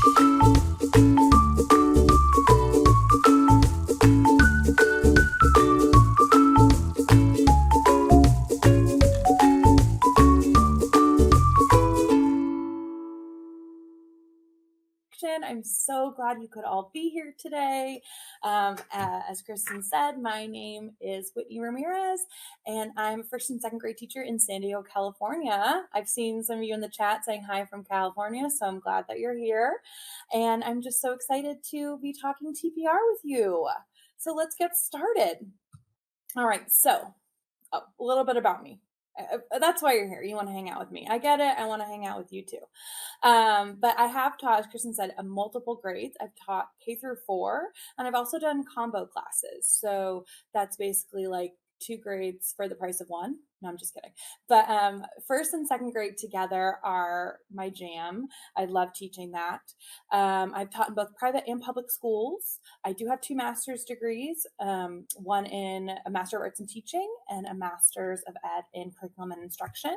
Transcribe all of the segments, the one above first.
I'm so glad you could all be here today. As Kristen said, my name is Whitney Ramirez, and I'm a first and second grade teacher in San Diego, California. I've seen some of you in the chat saying hi from California, so I'm glad that you're here. And I'm just so excited to be talking TPR with you. So let's get started. All right, so a little bit about me. That's why you're here. You want to hang out with me. I get it. I want to hang out with you too. But I have taught, as Kristen said, multiple grades. I've taught K through 4, and I've also done combo classes. So that's basically like 2 grades for the price of 1. No, I'm just kidding. But first and second grade together are my jam. I love teaching that. I've taught in both private and public schools. I do have 2 master's degrees, one in a Master of Arts in Teaching and a Master's of Ed in Curriculum and Instruction.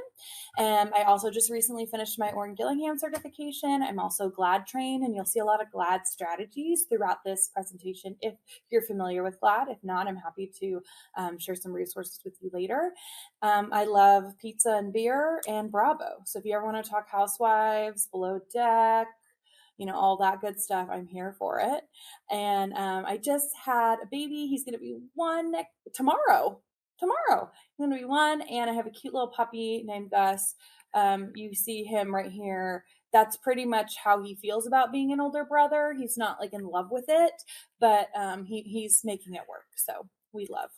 I also just recently finished my Orrin Gillingham certification. I'm also GLAD trained, and you'll see a lot of GLAD strategies throughout this presentation if you're familiar with GLAD. If not, I'm happy to share some resources with you later. I love pizza and beer and Bravo. So if you ever want to talk Housewives, Below Deck, you know, all that good stuff, I'm here for it. And I just had a baby. He's going to be 1 tomorrow. He's going to be 1, and I have a cute little puppy named Gus. You see him right here. That's pretty much how he feels about being an older brother. He's not like in love with it, but he's making it work. So we love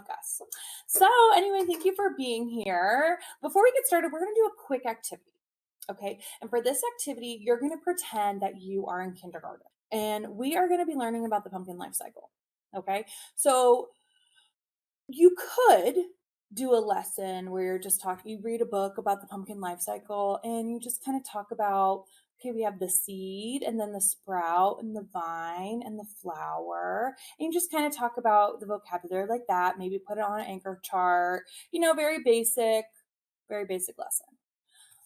Gus. So anyway, thank you for being here. Before we get started, we're going to do a quick activity. Okay. And for this activity, you're going to pretend that you are in kindergarten, and we are going to be learning about the pumpkin life cycle. Okay. So you could do a lesson where you're just talking, you read a book about the pumpkin life cycle, and you just kind of talk about, okay, we have the seed, and then the sprout, and the vine, and the flower. And you just kind of talk about the vocabulary like that. Maybe put it on an anchor chart, you know, very basic lesson.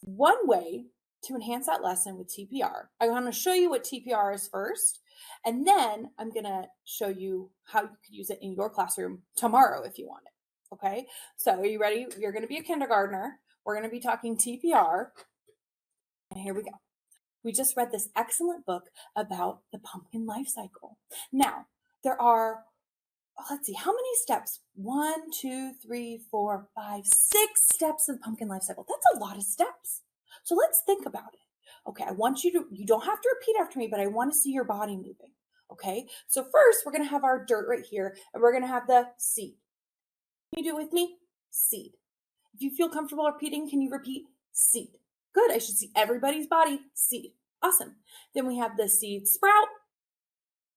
One way to enhance that lesson with TPR, I want to show you what TPR is first, and then I'm going to show you how you could use it in your classroom tomorrow if you want it. Okay, so are you ready? You're going to be a kindergartner. We're going to be talking TPR, and here we go. We just read this excellent book about the pumpkin life cycle. Now, there are, let's see, how many steps? 1, 2, 3, 4, 5, 6 steps of the pumpkin life cycle. That's a lot of steps. So let's think about it. Okay, I want you don't have to repeat after me, but I want to see your body moving. Okay, so first we're going to have our dirt right here, and we're going to have the seed. Can you do it with me? Seed. If you feel comfortable repeating, can you repeat seed? Good, I should see everybody's body. Seed. Awesome. Then we have the seed sprout.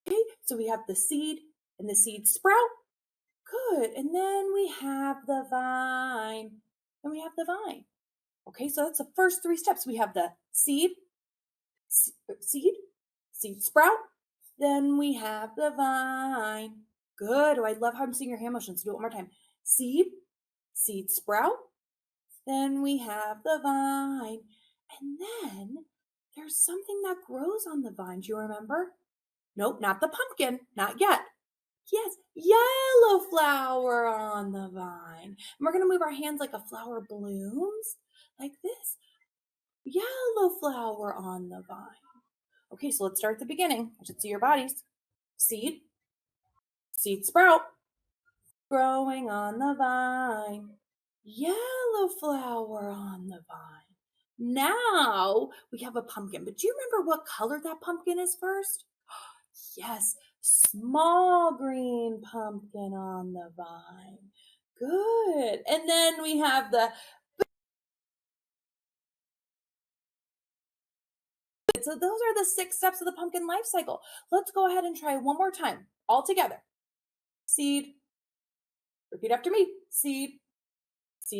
Okay, so we have the seed and the seed sprout. Good. And then we have the vine. Okay, so that's the first 3 steps. We have the seed sprout. Then we have the vine. Good. Oh, I love how I'm seeing your hand motions. Do it one more time. Seed sprout. Then we have the vine. And then there's something that grows on the vine. Do you remember? Nope, not the pumpkin. Not yet. Yes, yellow flower on the vine. And we're going to move our hands like a flower blooms, like this. Yellow flower on the vine. Okay, so let's start at the beginning. I should see your bodies. Seed sprout, growing on the vine. Yellow flower on the vine. Now we have a pumpkin, but do you remember what color that pumpkin is first? Yes, small green pumpkin on the vine. Good. And then we have so those are the 6 steps of the pumpkin life cycle. Let's go ahead and try one more time, all together. Seed, repeat after me, seed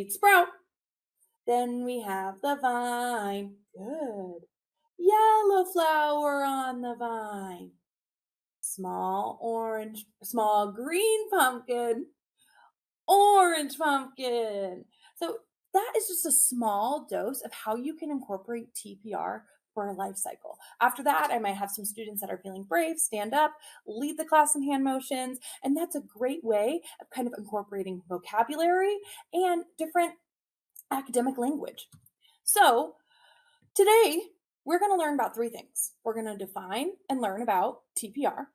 sprout. Then we have the vine. Good. Yellow flower on the vine. Small green pumpkin, orange pumpkin. So that is just a small dose of how you can incorporate TPR for a life cycle. After that, I might have some students that are feeling brave, stand up, lead the class in hand motions, and that's a great way of kind of incorporating vocabulary and different academic language. So today, we're going to learn about 3 things. We're going to define and learn about TPR.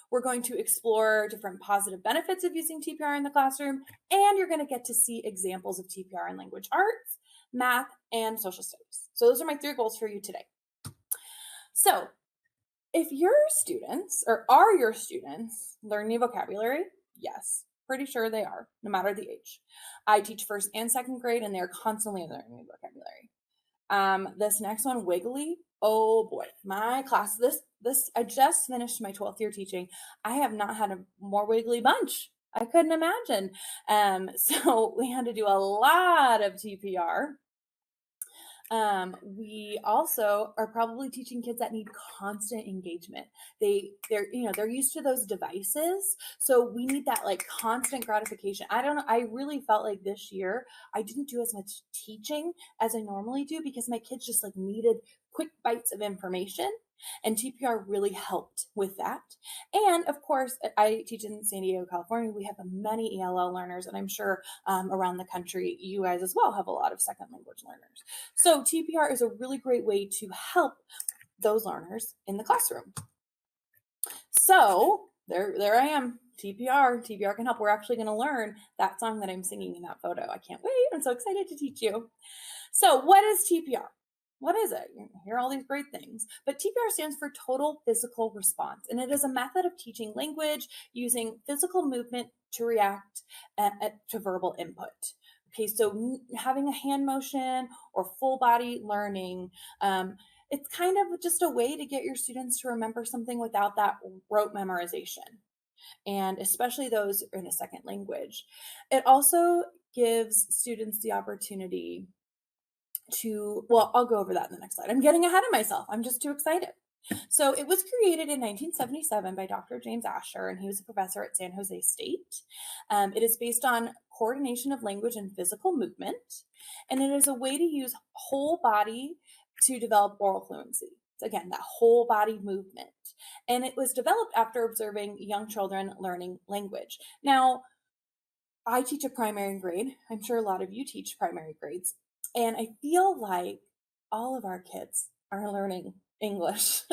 We're going to explore different positive benefits of using TPR in the classroom, and you're going to get to see examples of TPR in language arts, math, and social studies. So those are my 3 goals for you today. So if your students, or are your students, learning vocabulary? Yes, pretty sure they are, no matter the age. I teach 1st and 2nd grade, and they're constantly learning vocabulary. This next one, wiggly. Oh boy, my class, I just finished my 12th year teaching. I have not had a more wiggly bunch. I couldn't imagine. So we had to do a lot of TPR. We also are probably teaching kids that need constant engagement. They're used to those devices. So we need that like constant gratification. I really felt like this year I didn't do as much teaching as I normally do because my kids just like needed quick bites of information. And TPR really helped with that. And of course, I teach in San Diego, California. We have many ELL learners, and I'm sure around the country, you guys as well have a lot of 2nd language learners. So TPR is a really great way to help those learners in the classroom. So there I am, TPR. TPR can help. We're actually going to learn that song that I'm singing in that photo. I can't wait. I'm so excited to teach you. So what is TPR? What is it? You hear all these great things, but TPR stands for Total Physical Response, and it is a method of teaching language using physical movement to react to verbal input. Okay, so having a hand motion or full body learning, it's kind of just a way to get your students to remember something without that rote memorization, and especially those in a 2nd language. It also gives students the opportunity I'll go over that in the next slide. I'm getting ahead of myself. I'm just too excited. So it was created in 1977 by Dr. James Asher, and he was a professor at San Jose State. It is based on coordination of language and physical movement, and it is a way to use whole body to develop oral fluency. So again, that whole body movement. And it was developed after observing young children learning language. Now, I teach a primary grade. I'm sure a lot of you teach primary grades. And I feel like all of our kids are learning English,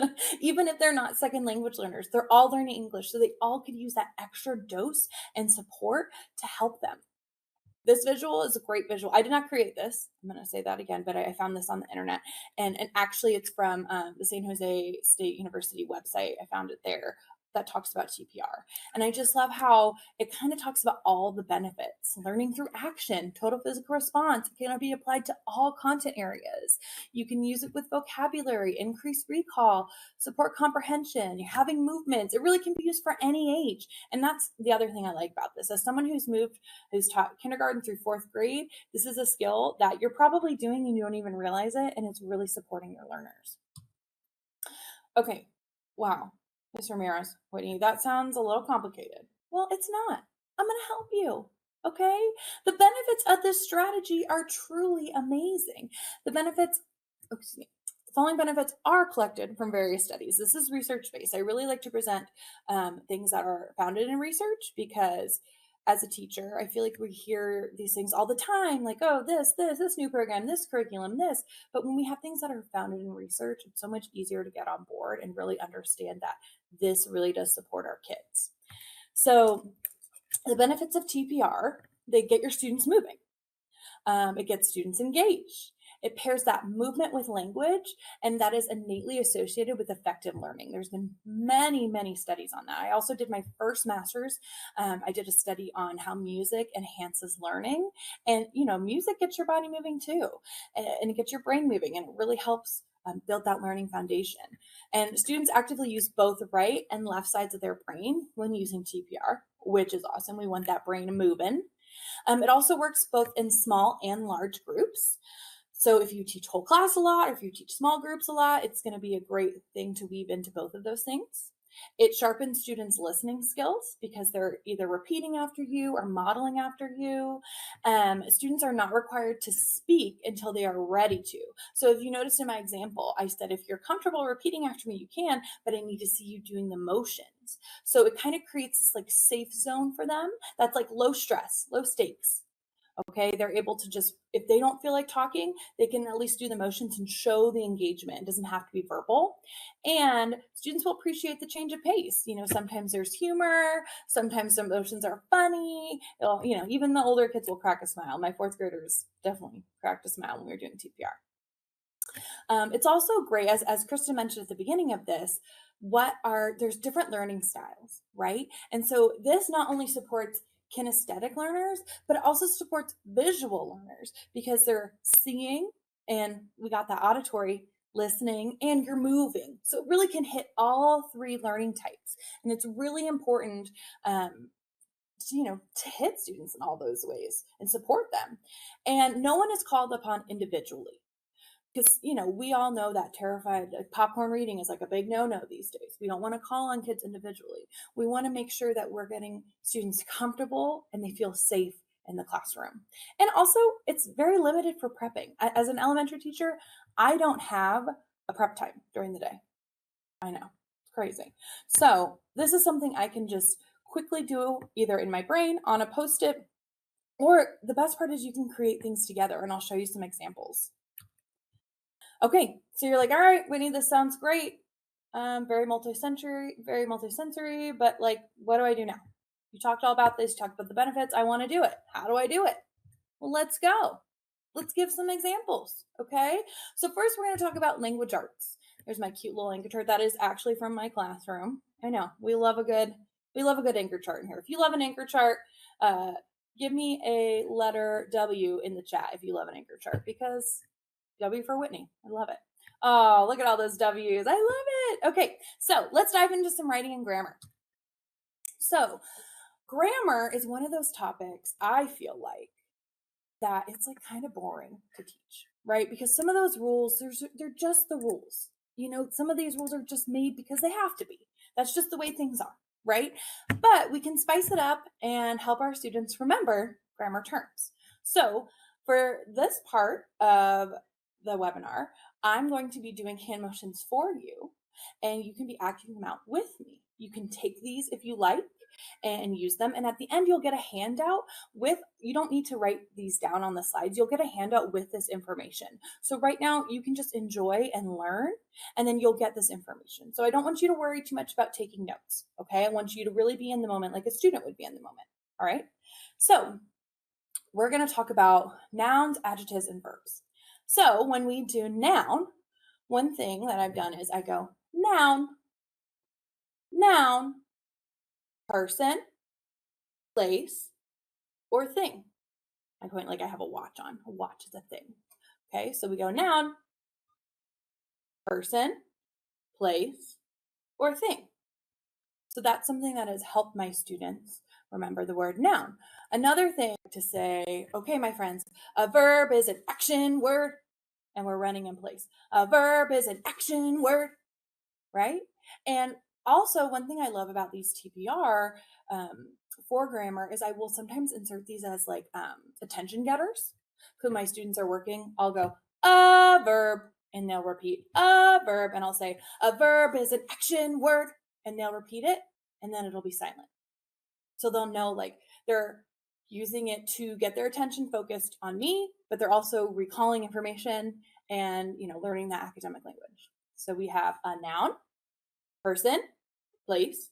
even if they're not 2nd language learners. They're all learning English, so they all could use that extra dose and support to help them. This visual is a great visual. I did not create this. I'm going to say that again, but I found this on the internet. And actually, it's from the San Jose State University website. I found it there. That talks about TPR. And I just love how it kind of talks about all the benefits. Learning through action, total physical response, it can be applied to all content areas. You can use it with vocabulary, increase recall, support comprehension, having movements. It really can be used for any age. And that's the other thing I like about this. As someone who's taught kindergarten through 4th grade, this is a skill that you're probably doing and you don't even realize it, and it's really supporting your learners. Okay, wow. Ms. Ramirez, Whitney, that sounds a little complicated. Well, it's not. I'm going to help you, okay? The benefits of this strategy are truly amazing. The following benefits are collected from various studies. This is research-based. I really like to present things that are founded in research because as a teacher, I feel like we hear these things all the time, like, oh, this new program, this curriculum, this. But when we have things that are founded in research, it's so much easier to get on board and really understand that this really does support our kids. So the benefits of TPR, they get your students moving. It gets students engaged. It pairs that movement with language, and that is innately associated with effective learning. There's been many, many studies on that. I also did my first master's. I did a study on how music enhances learning, and music gets your body moving too, and it gets your brain moving, and it really helps build that learning foundation. And students actively use both right and left sides of their brain when using TPR, which is awesome. We want that brain moving. It also works both in small and large groups. So if you teach whole class a lot, or if you teach small groups a lot, it's going to be a great thing to weave into both of those things. It sharpens students' listening skills because they're either repeating after you or modeling after you. Students are not required to speak until they are ready to. So if you notice in my example, I said, if you're comfortable repeating after me, you can, but I need to see you doing the motions. So it kind of creates this like safe zone for them. That's like low stress, low stakes. Okay, they're able to just, if they don't feel like talking, they can at least do the motions and show the engagement. It doesn't have to be verbal. And students will appreciate the change of pace. You know, sometimes there's humor, sometimes some motions are funny. You know, even the older kids will crack a smile. My fourth graders definitely cracked a smile when we were doing TPR. It's also great, as Kristen mentioned at the beginning of this, there's different learning styles, right? And so this not only supports kinesthetic learners, but it also supports visual learners because they're seeing, and we got that auditory, listening, and you're moving. So it really can hit all three learning types. And it's really important to hit students in all those ways and support them. And no one is called upon individually. Because, we all know that terrified popcorn reading is like a big no-no these days. We don't want to call on kids individually. We want to make sure that we're getting students comfortable and they feel safe in the classroom. And also, it's very limited for prepping. As an elementary teacher, I don't have a prep time during the day. I know, it's crazy. So this is something I can just quickly do either in my brain on a Post-it, or the best part is you can create things together, and I'll show you some examples. Okay, so you're like, all right, Whitney, this sounds great. Very multi-sensory, but like, what do I do now? You talked all about this, you talked about the benefits. I want to do it. How do I do it? Well, let's go. Let's give some examples, okay? So first we're going to talk about language arts. There's my cute little anchor chart. That is actually from my classroom. I know, we love a good anchor chart in here. If you love an anchor chart, give me a letter W in the chat if you love an anchor chart, because W for Whitney. I love it. Oh, look at all those W's. I love it. Okay, so let's dive into some writing and grammar. So grammar is one of those topics I feel like that it's like kind of boring to teach, right? Because some of those rules, they're just the rules. Some of these rules are just made because they have to be. That's just the way things are, right? But we can spice it up and help our students remember grammar terms. So for this part of the webinar, I'm going to be doing hand motions for you, and you can be acting them out with me. You can take these if you like and use them. And at the end, you'll get a handout you don't need to write these down on the slides. You'll get a handout with this information. So right now you can just enjoy and learn, and then you'll get this information. So I don't want you to worry too much about taking notes. Okay. I want you to really be in the moment like a student would be in the moment. All right. So we're going to talk about nouns, adjectives, and verbs. So when we do noun, one thing that I've done is I go noun, noun, person, place, or thing. I point like I have a watch on. A watch is a thing. Okay, so we go noun, person, place, or thing. So that's something that has helped my students remember the word noun. Another thing to say, okay, my friends, a verb is an action word, and we're running in place. A verb is an action word, right? And also, one thing I love about these TPR for grammar is I will sometimes insert these as like attention getters. So my students are working, I'll go, a verb, and they'll repeat a verb, and I'll say, a verb is an action word, and they'll repeat it, and then it'll be silent. So they'll know like they're using it to get their attention focused on me, but they're also recalling information and, learning that academic language. So we have a noun, person, place,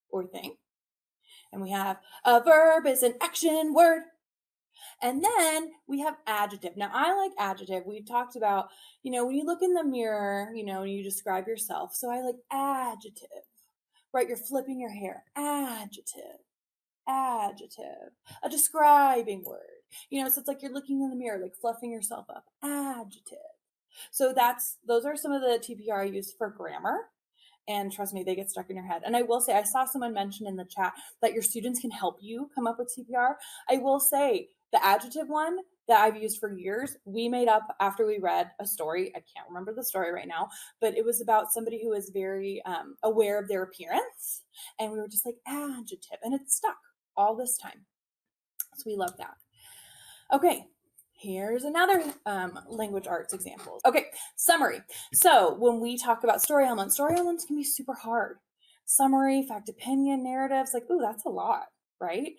or thing. And we have a verb is an action word. And then we have adjective. Now, I like adjective. We've talked about, when you look in the mirror, and you describe yourself. So I like adjective, right? You're flipping your hair. Adjective, adjective, a describing word. So it's like you're looking in the mirror, like fluffing yourself up. Adjective. So those are some of the TPR I use for grammar. And trust me, they get stuck in your head. And I will say, I saw someone mention in the chat that your students can help you come up with TPR. I will say the adjective one, that I've used for years, we made up after we read a story. I can't remember the story right now, but it was about somebody who was very aware of their appearance. And we were just like, adjective, and it stuck all this time. So we love that. Okay, here's another language arts example. Okay, summary. So when we talk about story elements can be super hard. Summary, fact, opinion, narratives, like, ooh, that's a lot, right?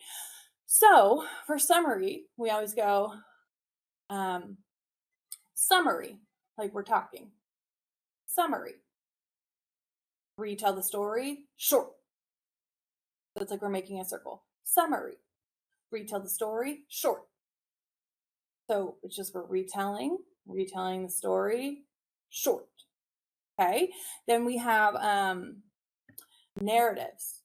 So for summary, we always go summary, like we're talking. Summary. Retell the story, short. So it's like we're making a circle. Summary. Retell the story, short. So it's just we're retelling the story, short. Okay. Then we have narratives.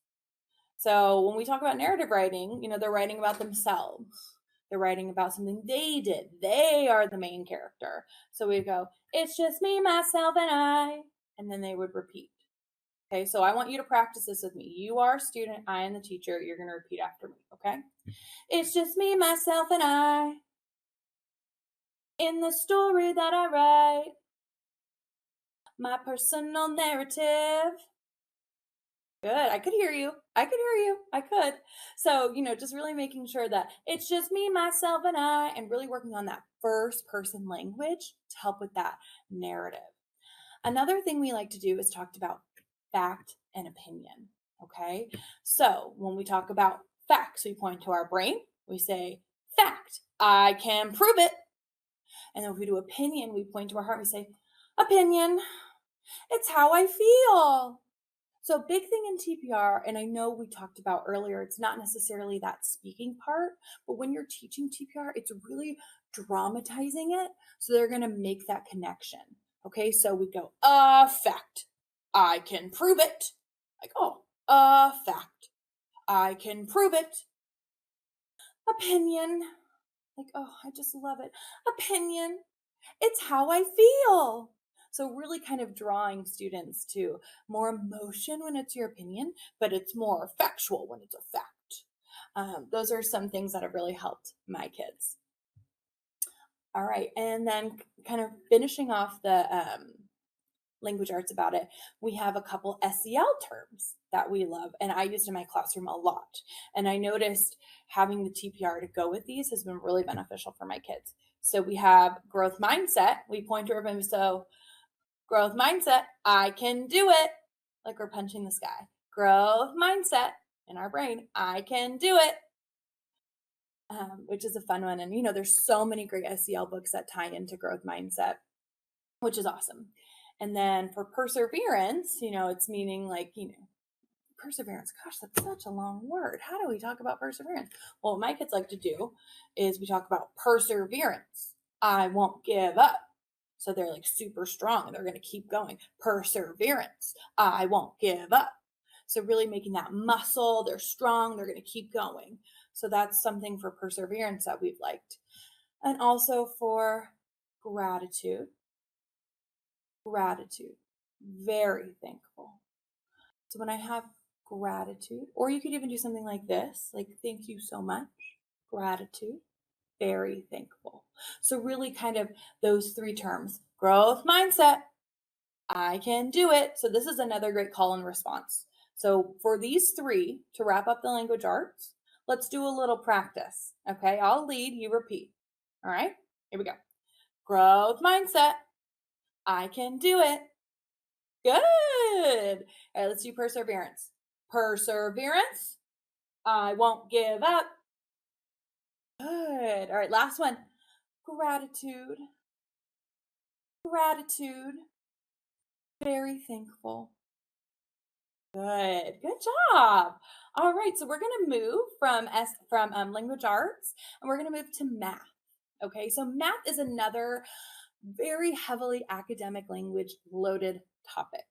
So when we talk about narrative writing, they're writing about themselves. They're writing about something they did. They are the main character. So we go, it's just me, myself, and I. And then they would repeat. Okay, so I want you to practice this with me. You are a student, I am the teacher. You're going to repeat after me, okay? It's just me, myself, and I. In the story that I write. My personal narrative. Good. I could hear you. I could. So, just really making sure that it's just me, myself, and I, and really working on that first person language to help with that narrative. Another thing we like to do is talk about fact and opinion. Okay. So when we talk about facts, we point to our brain. We say, fact, I can prove it. And then if we do opinion, we point to our heart. We say, opinion, it's how I feel. So big thing in TPR, and I know we talked about earlier, it's not necessarily that speaking part, but when you're teaching TPR, it's really dramatizing it. So they're going to make that connection. Okay, so we go, fact, I can prove it. Like, fact, I can prove it. Opinion, like, I just love it. Opinion, it's how I feel. So really kind of drawing students to more emotion when it's your opinion, but it's more factual when it's a fact. Those are some things that have really helped my kids. All right, and then kind of finishing off the language arts about it, we have a couple SEL terms that we love, and I used in my classroom a lot. And I noticed having the TPR to go with these has been really beneficial for my kids. So we have growth mindset. We point to our brain, so growth mindset, I can do it. Like we're punching the sky. Growth mindset in our brain, I can do it. Which is a fun one. And, there's so many great SEL books that tie into growth mindset, which is awesome. And then for perseverance, it's meaning like, perseverance. Gosh, that's such a long word. How do we talk about perseverance? Well, what my kids like to do is we talk about perseverance. I won't give up. So they're like super strong. They're going to keep going. Perseverance. I won't give up. So really making that muscle. They're strong. They're going to keep going. So that's something for perseverance that we've liked. And also for gratitude. Gratitude. Very thankful. So when I have gratitude, or you could even do something like this, like thank you so much. Gratitude. Very thankful. So really kind of those three terms. Growth mindset. I can do it. So this is another great call and response. So for these three, to wrap up the language arts, let's do a little practice. Okay, I'll lead, you repeat. All right, here we go. Growth mindset. I can do it. Good. All right, let's do perseverance. Perseverance. I won't give up. Good. All right, last one. Gratitude. Gratitude. Very thankful. Good job. All right, so we're going to move from language arts, and we're going to move to math. Okay, so math is another very heavily academic language loaded topic.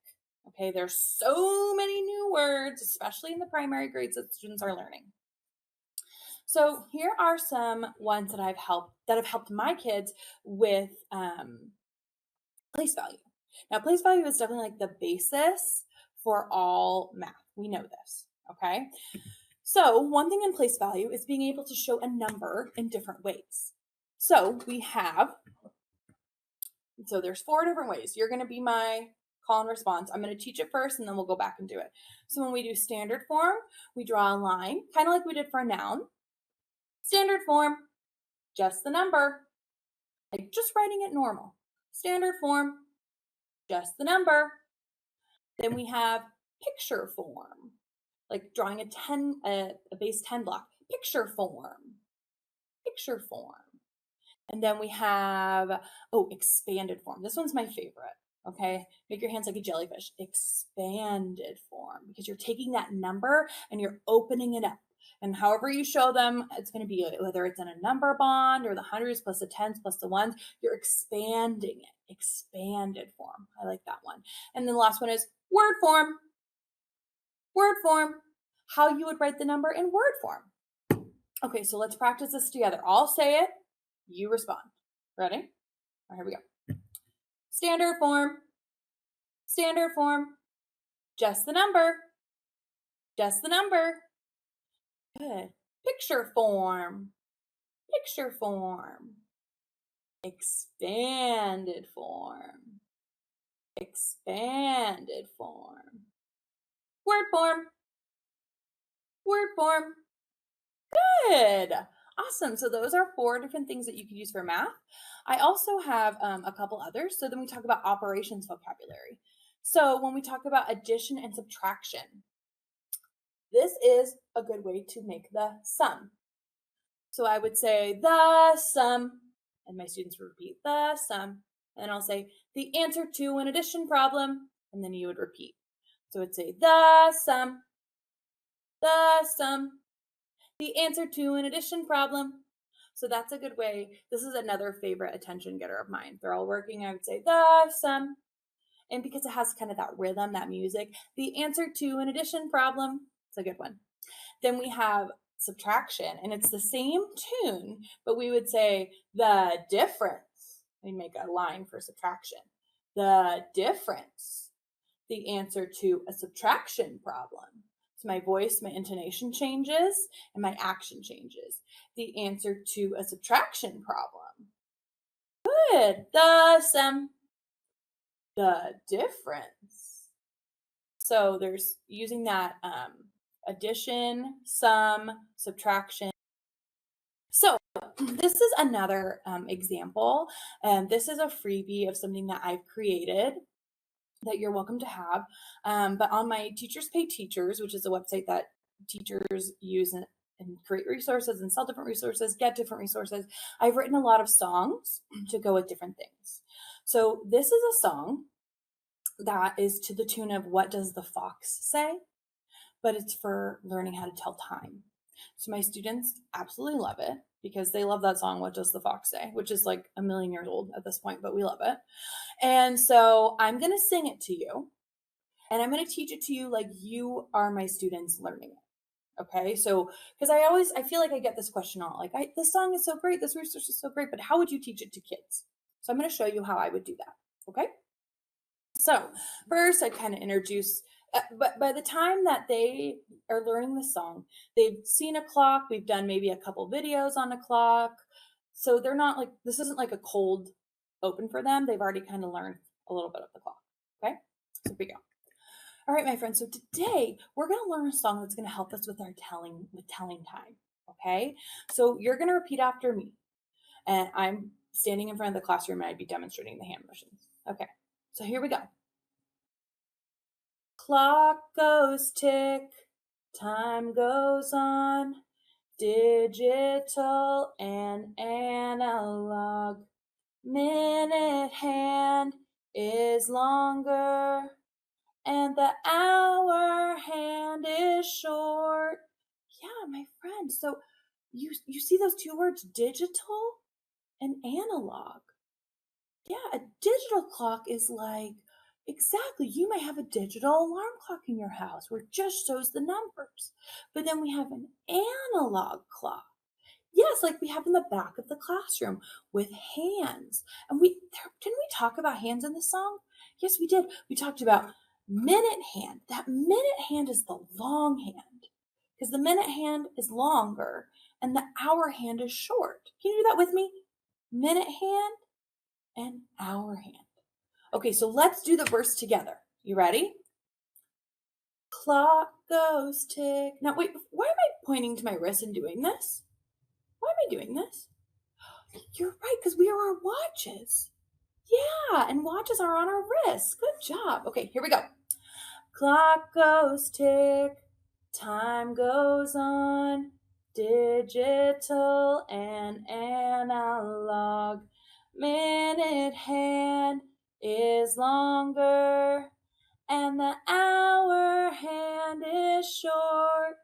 Okay, there's so many new words, especially in the primary grades that students are learning. So here are some ones that have helped my kids with place value. Now, place value is definitely like the basis for all math. We know this, okay? So one thing in place value is being able to show a number in different ways. So we have, so there's 4 different ways. You're going to be my call and response. I'm going to teach it first and then we'll go back and do it. So when we do standard form, we draw a line, kind of like we did for a noun. Standard form, just the number, like just writing it normal. Standard form, just the number. Then we have picture form, like drawing a base 10 block. Picture form, picture form. And then we have, expanded form. This one's my favorite, okay? Make your hands like a jellyfish. Expanded form, because you're taking that number and you're opening it up. And however you show them, it's going to be whether it's in a number bond or the hundreds plus the tens plus the ones, you're expanding it. Expanded form. I like that one. And then the last one is word form. Word form. How you would write the number in word form. Okay, so let's practice this together. I'll say it. You respond. Ready? All right, here we go. Standard form. Standard form. Just the number. Just the number. Good. Picture form. Picture form. Expanded form. Expanded form. Word form. Word form. Good. Awesome. So those are 4 different things that you could use for math. I also have a couple others. So then we talk about operations vocabulary. So when we talk about addition and subtraction, this is a good way to make the sum. So I would say the sum, and my students would repeat the sum. And I'll say the answer to an addition problem, and then you would repeat. So it'd say the sum, the answer to an addition problem. So that's a good way. This is another favorite attention getter of mine. They're all working. I would say the sum. And because it has kind of that rhythm, that music, the answer to an addition problem. It's a good one. Then we have subtraction, and it's the same tune, but we would say the difference. We make a line for subtraction. The difference. The answer to a subtraction problem. So my voice, my intonation changes, and my action changes. The answer to a subtraction problem. Good. The sum. The difference. So there's using that addition, sum, subtraction. So this is another example. This is a freebie of something that I've created that you're welcome to have. But on my Teachers Pay Teachers, which is a website that teachers use and create resources and sell different resources, get different resources, I've written a lot of songs to go with different things. So this is a song that is to the tune of What Does the Fox Say? But it's for learning how to tell time. So my students absolutely love it because they love that song, What Does the Fox Say? Which is like a million years old at this point, but we love it. And so I'm going to sing it to you, and I'm going to teach it to you like you are my students learning it. Okay, so because I feel like I get this question all like, this song is so great, this resource is so great, but how would you teach it to kids? So I'm going to show you how I would do that. Okay, so first I kind of introduce, but by the time that they are learning the song, they've seen a clock. We've done maybe a couple videos on a clock, so they're not like, this isn't like a cold open for them. They've already kind of learned a little bit of the clock. Okay, so here we go. All right, my friends, so today we're going to learn a song that's going to help us with our telling time. Okay, so you're going to repeat after me, and I'm standing in front of the classroom and I'd be demonstrating the hand motions. Okay, so here we go. Clock goes tick, time goes on, digital and analog. Minute hand is longer, and the hour hand is short. Yeah, my friend. So you see those 2 words, digital and analog. Yeah, a digital clock is like, exactly, you may have a digital alarm clock in your house where it just shows the numbers. But then we have an analog clock. Yes, like we have in the back of the classroom with hands. And didn't we talk about hands in the song? Yes, we did. We talked about minute hand. That minute hand is the long hand because the minute hand is longer and the hour hand is short. Can you do that with me? minute hand, and hour hand. Okay, so let's do the verse together. You ready? Clock goes tick. Now wait, why am I pointing to my wrist and doing this? Why am I doing this? You're right, because we are our watches. Yeah, and watches are on our wrists. Good job. Okay, here we go. Clock goes tick, time goes on, digital and analog. Minute hand is longer, and the hour hand is short.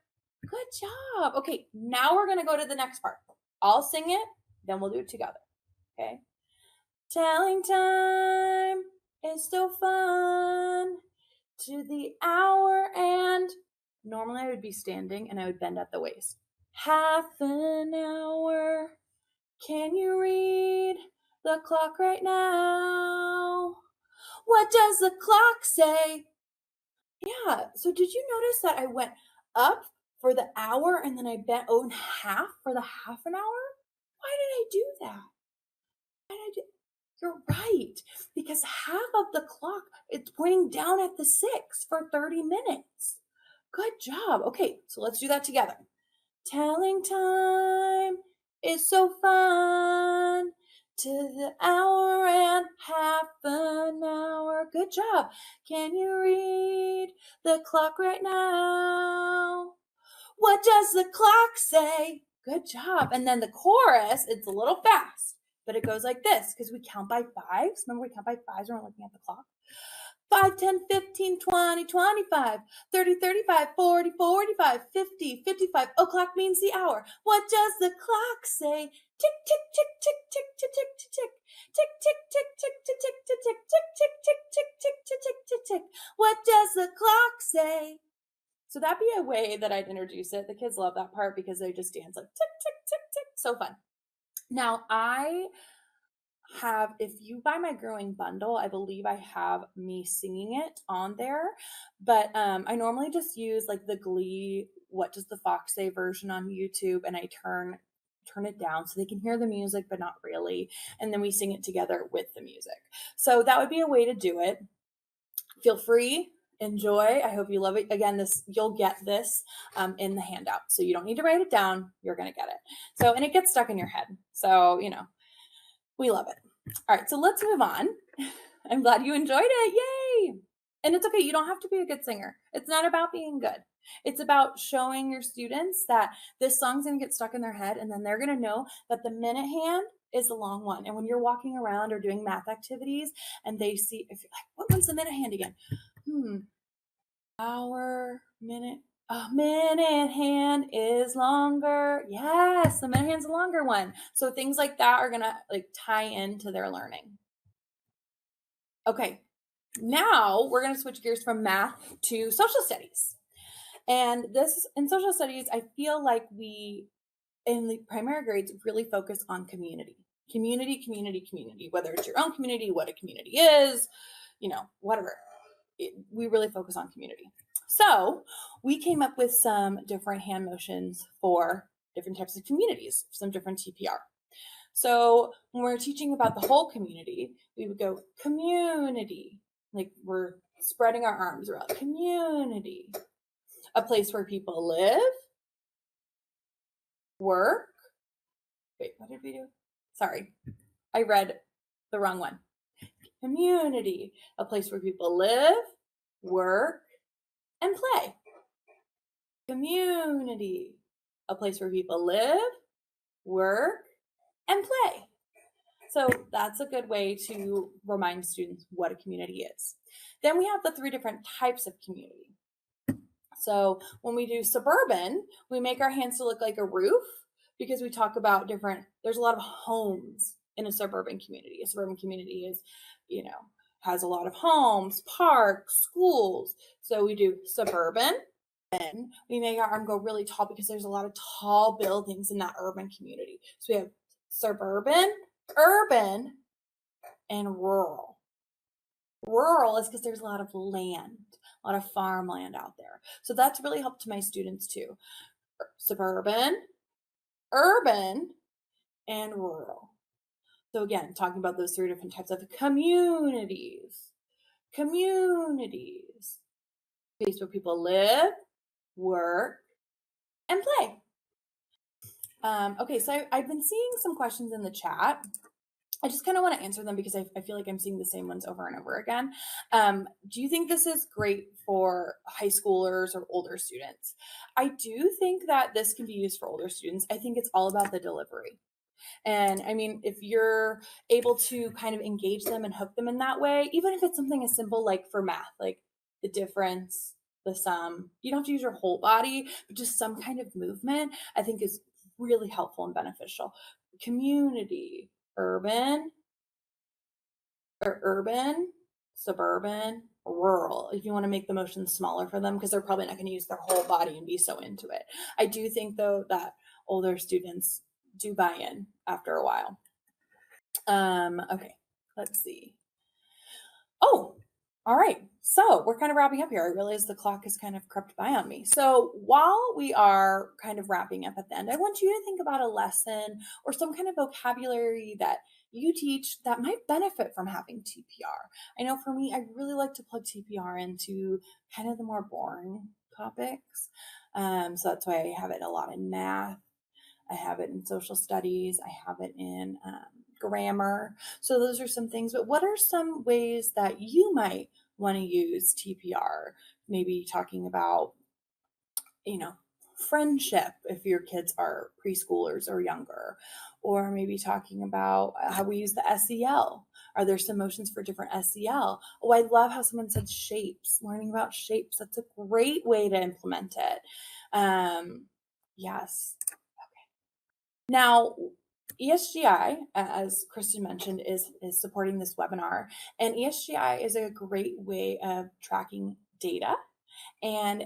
Good job. Okay, now we're going to go to the next part. I'll sing it, then we'll do it together. Okay? Telling time is so fun to the hour, and normally I would be standing and I would bend at the waist. Half an hour. Can you read the clock right now? What does the clock say? Yeah, so did you notice that I went up for the hour and then I bent in half for the half an hour? Why did I do that? Why did I do? You're right, because half of the clock, it's pointing down at the 6 for 30 minutes. Good job. Okay, so let's do that together. Telling time is so fun to the hour and half an hour. Good job. Can you read the clock right now? What does the clock say? Good job. And then the chorus, it's a little fast, but it goes like this because we count by fives. Remember, we count by fives when we're looking at the clock. 5, 10, 15, 20, 25, 30, 35, 40, 45, 50, 55. O'clock means the hour. What does the clock say? Tick, tick, tick, tick, tick, tick, tick, tick, tick. Tick, tick, tick, tick, tick, tick, tick, tick, tick, tick, tick, tick, tick, tick, tick, tick, tick. What does the clock say? So that'd be a way that I'd introduce it. The kids love that part because they just dance like tick, tick, tick, tick. So fun. Now I have, if you buy my growing bundle, I believe I have me singing it on there, but I normally just use like the Glee What Does the Fox Say version on YouTube, and I turn it down so they can hear the music but not really, and then we sing it together with the music. So that would be a way to do it. Feel free, enjoy. I hope you love it. Again, you'll get this in the handout, so you don't need to write it down. You're gonna get it. So, and it gets stuck in your head, so we love it. All right, so let's move on. I'm glad you enjoyed it. Yay! And it's okay. You don't have to be a good singer. It's not about being good. It's about showing your students that this song's going to get stuck in their head, and then they're going to know that the minute hand is the long one. And when you're walking around or doing math activities and they see, if you're like, what one's the minute hand again? Hour, minute. Minute hand is longer. Yes, the minute hand's a longer one. So things like that are gonna tie into their learning. Okay, now we're gonna switch gears from math to social studies. And in social studies, I feel like we, in the primary grades, really focus on community. Community, community, community. Whether it's your own community, what a community is, whatever. We really focus on community. So we came up with some different hand motions for different types of communities, some different TPR. So when we're teaching about the whole community, we would go community, like we're spreading our arms around. Community, a place where people live, work. Wait, what did we do? Sorry, I read the wrong one. Community, a place where people live, work, and play. Community, a place where people live, work, and play. So that's a good way to remind students what a community is. Then we have the 3 different types of community. So when we do suburban, we make our hands to look like a roof because we talk about there's a lot of homes in a suburban community. A suburban community is, has a lot of homes, parks, schools. So we do suburban. Then we make our arm go really tall because there's a lot of tall buildings in that urban community. So we have suburban, urban, and rural. Rural is because there's a lot of land, a lot of farmland out there. So that's really helped my students too. Suburban, urban, and rural. So again, talking about those 3 different types of communities. Communities. Space where people live, work, and play. Okay, so I've been seeing some questions in the chat. I just kind of want to answer them because I feel like I'm seeing the same ones over and over again. Do you think this is great for high schoolers or older students? I do think that this can be used for older students. I think it's all about the delivery. And I mean, if you're able to kind of engage them and hook them in that way, even if it's something as simple like for math, like the difference, the sum, you don't have to use your whole body, but just some kind of movement, I think is really helpful and beneficial. Community, urban, suburban, rural, if you want to make the motions smaller for them, because they're probably not going to use their whole body and be so into it. I do think, though, that older students do buy in after a while. Okay, let's see. Oh, all right. So we're kind of wrapping up here. I realize the clock has kind of crept by on me. So while we are kind of wrapping up at the end, I want you to think about a lesson or some kind of vocabulary that you teach that might benefit from having TPR. I know for me, I really like to plug TPR into kind of the more boring topics. So that's why I have it a lot in math. I have it in social studies. I have it in grammar. So those are some things. But what are some ways that you might want to use TPR? Maybe talking about, friendship if your kids are preschoolers or younger, or maybe talking about how we use the SEL. Are there some motions for different SEL? Oh, I love how someone said shapes, learning about shapes. That's a great way to implement it. Yes. Now, ESGI, as Kristen mentioned, is supporting this webinar, and ESGI is a great way of tracking data, and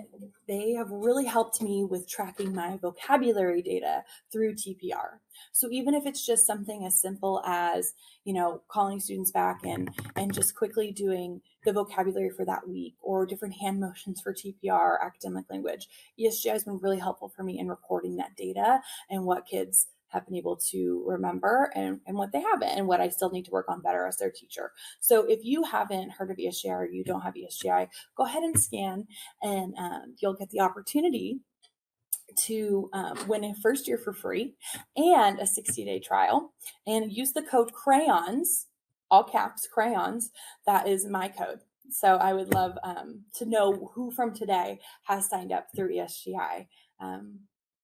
they have really helped me with tracking my vocabulary data through TPR. So even if it's just something as simple as, calling students back and just quickly doing the vocabulary for that week, or different hand motions for TPR, academic language, ESGI has been really helpful for me in recording that data and what kids have been able to remember and what they haven't, and what I still need to work on better as their teacher. So if you haven't heard of ESGI or you don't have ESGI, go ahead and scan, and you'll get the opportunity to win a first year for free and a 60-day trial, and use the code crayons, all caps crayons. That is my code. So I would love to know who from today has signed up through ESGI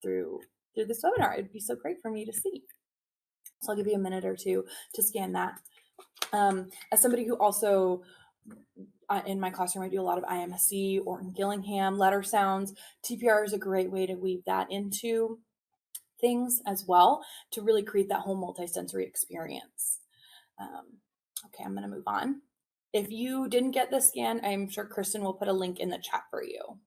through this webinar. It'd be so great for me to see. So I'll give you a minute or two to scan that. As somebody who also in my classroom, I do a lot of IMSC or in Gillingham letter sounds. TPR is a great way to weave that into things as well to really create that whole multisensory experience. Okay, I'm going to move on. If you didn't get the scan, I'm sure Kristen will put a link in the chat for you.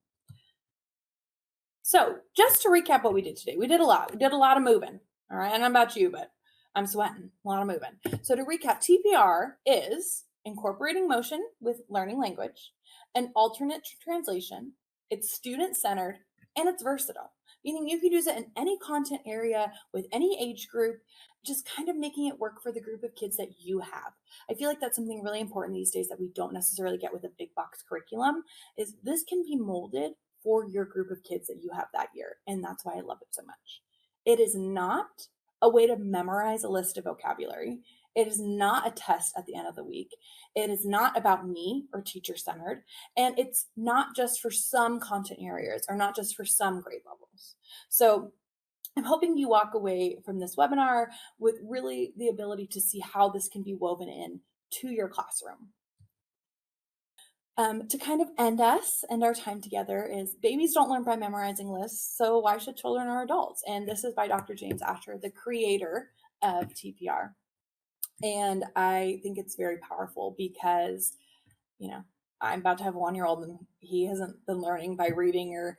So just to recap what we did today, we did a lot. We did a lot of moving. All right, I don't know about you, but I'm sweating. A lot of moving. So to recap, TPR is incorporating motion with learning language, an alternate translation. It's student-centered, and it's versatile, meaning you can use it in any content area with any age group, just kind of making it work for the group of kids that you have. I feel like that's something really important these days that we don't necessarily get with a big box curriculum, is this can be molded for your group of kids that you have that year. And that's why I love it so much. It is not a way to memorize a list of vocabulary. It is not a test at the end of the week. It is not about me or teacher-centered. And it's not just for some content areas or not just for some grade levels. So I'm hoping you walk away from this webinar with really the ability to see how this can be woven in to your classroom. To kind of end our time together, is babies don't learn by memorizing lists, so why should children or adults? And this is by Dr. James Asher, the creator of TPR. And I think it's very powerful because, I'm about to have a 1-year-old and he hasn't been learning by reading or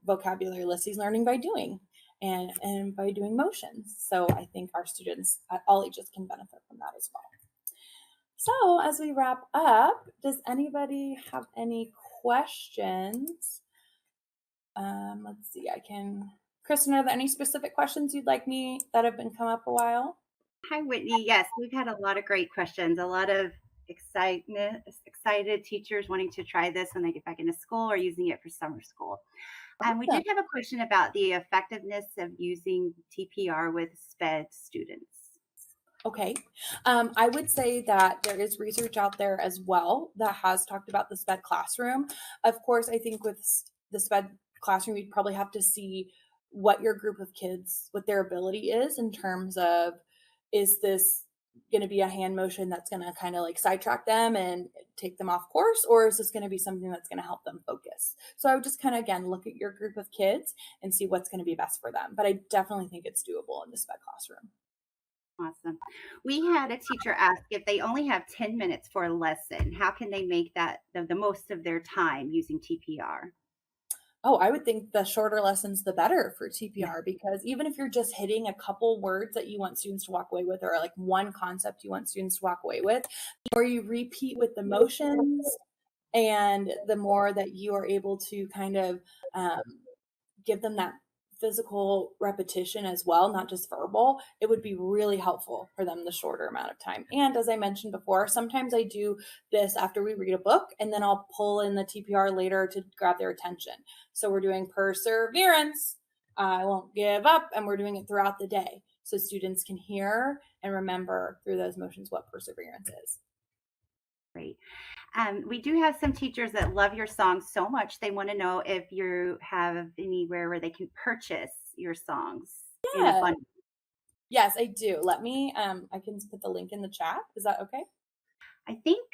vocabulary lists. He's learning by doing and by doing motions. So I think our students at all ages can benefit from that as well. So as we wrap up, does anybody have any questions? Let's see, Kristen, are there any specific questions you'd like me that have been come up a while? Hi, Whitney. Yes, we've had a lot of great questions, a lot of excited teachers wanting to try this when they get back into school or using it for summer school. We Awesome. did have a question about the effectiveness of using TPR with SPED students. Okay. I would say that there is research out there as well that has talked about the SPED classroom. Of course, I think with the SPED classroom, you'd probably have to see what your group of kids, what their ability is in terms of, is this going to be a hand motion that's going to kind of like sidetrack them and take them off course, or is this going to be something that's going to help them focus? So I would just kind of, again, look at your group of kids and see what's going to be best for them. But I definitely think it's doable in the SPED classroom. Awesome. We had a teacher ask if they only have 10 minutes for a lesson, how can they make that the most of their time using TPR? Oh, I would think the shorter lessons, the better for TPR, because even if you're just hitting a couple words that you want students to walk away with, or like one concept you want students to walk away with, the more you repeat with the motions and the more that you are able to kind of give them that physical repetition as well, not just verbal, it would be really helpful for them the shorter amount of time. And as I mentioned before, sometimes I do this after we read a book, and then I'll pull in the TPR later to grab their attention. So we're doing perseverance, I won't give up, and we're doing it throughout the day so students can hear and remember through those motions what perseverance is. Great. We do have some teachers that love your songs so much, they want to know if you have anywhere where they can purchase your songs in a bundle. Yes, I do. Let me, I can put the link in the chat. Is that okay? I think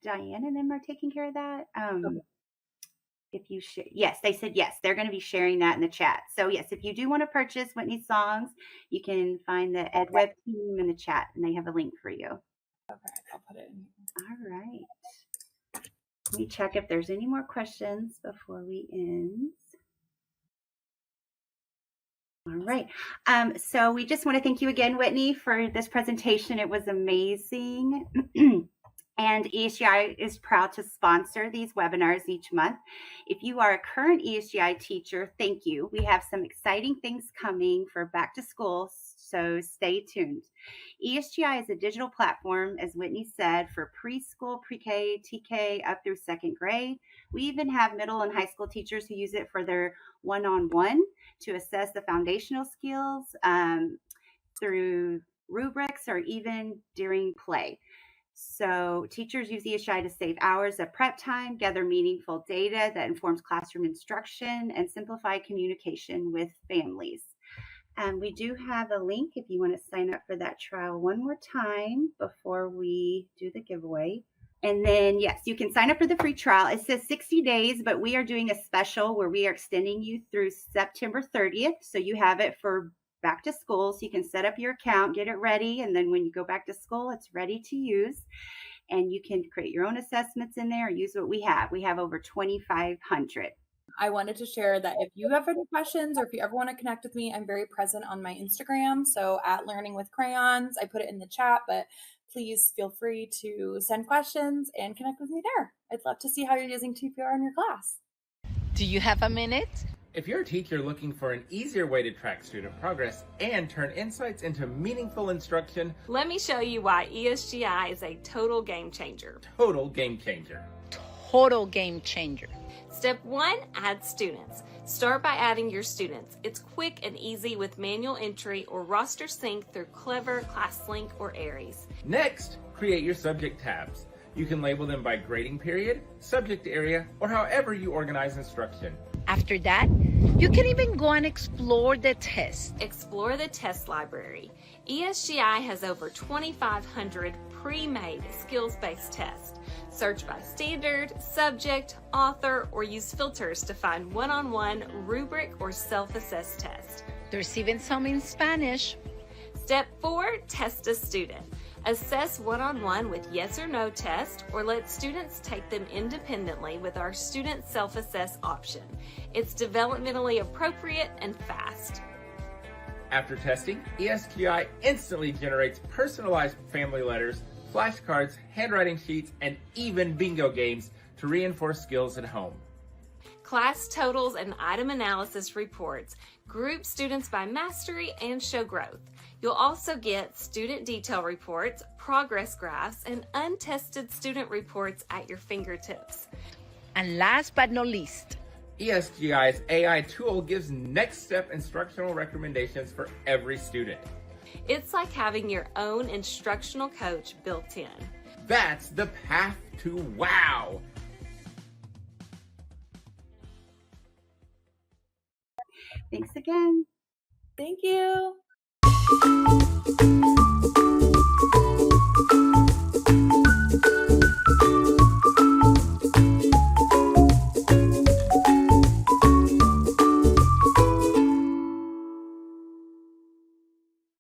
Diane and them are taking care of that. Okay. If you should, yes, they said yes, they're going to be sharing that in the chat. So yes, if you do want to purchase Whitney's songs, you can find the EdWeb team in the chat, and they have a link for you. Okay, I'll put it in. All right. Let me check if there's any more questions before we end. All right. So we just want to thank you again, Whitney, for this presentation. It was amazing. And ESGI is proud to sponsor these webinars each month. If you are a current ESGI teacher, thank you. We have some exciting things coming for back to school, so stay tuned. ESGI is a digital platform, as Whitney said, for preschool, pre-K, TK, up through second grade. We even have middle and high school teachers who use it for their one-on-one to assess the foundational skills through rubrics or even during play. So teachers use ESGI to save hours of prep time, gather meaningful data that informs classroom instruction, and simplify communication with families. We do have a link if you want to sign up for that trial one more time before we do the giveaway. And then, yes, you can sign up for the free trial. It says 60 days, but we are doing a special where we are extending you through September 30th. So you have it for back to school, so you can set up your account, get it ready, and then when you go back to school, it's ready to use. And you can create your own assessments in there or use what we have. We have over 2,500. I wanted to share that if you have any questions or if you ever want to connect with me, I'm very present on my Instagram. So at Learning with Crayons, I put it in the chat, but please feel free to send questions and connect with me there. I'd love to see how you're using TPR in your class. Do you have a minute? If you're a teacher looking for an easier way to track student progress and turn insights into meaningful instruction, let me show you why ESGI is a total game changer. Total game changer. Total game changer. Step 1, add students. Start by adding your students. It's quick and easy with manual entry or roster sync through Clever, ClassLink, or Aries. Next, create your subject tabs. You can label them by grading period, subject area, or however you organize instruction. After that, you can even go and explore the test. Explore the test library. ESGI has over 2,500 pre-made skills-based tests. Search by standard, subject, author, or use filters to find one-on-one, rubric, or self-assessed test. There's even some in Spanish. Step 4, test a student. Assess one-on-one with yes or no test, or let students take them independently with our student self-assess option. It's developmentally appropriate and fast. After testing, ESGI instantly generates personalized family letters, flashcards, handwriting sheets, and even bingo games to reinforce skills at home. class totals and item analysis reports, group students by mastery, and show growth. You'll also get student detail reports, progress graphs, and untested student reports at your fingertips. And last but not least, ESGI's AI tool gives next step instructional recommendations for every student. It's like having your own instructional coach built in. That's the path to wow. Thanks again. Thank you.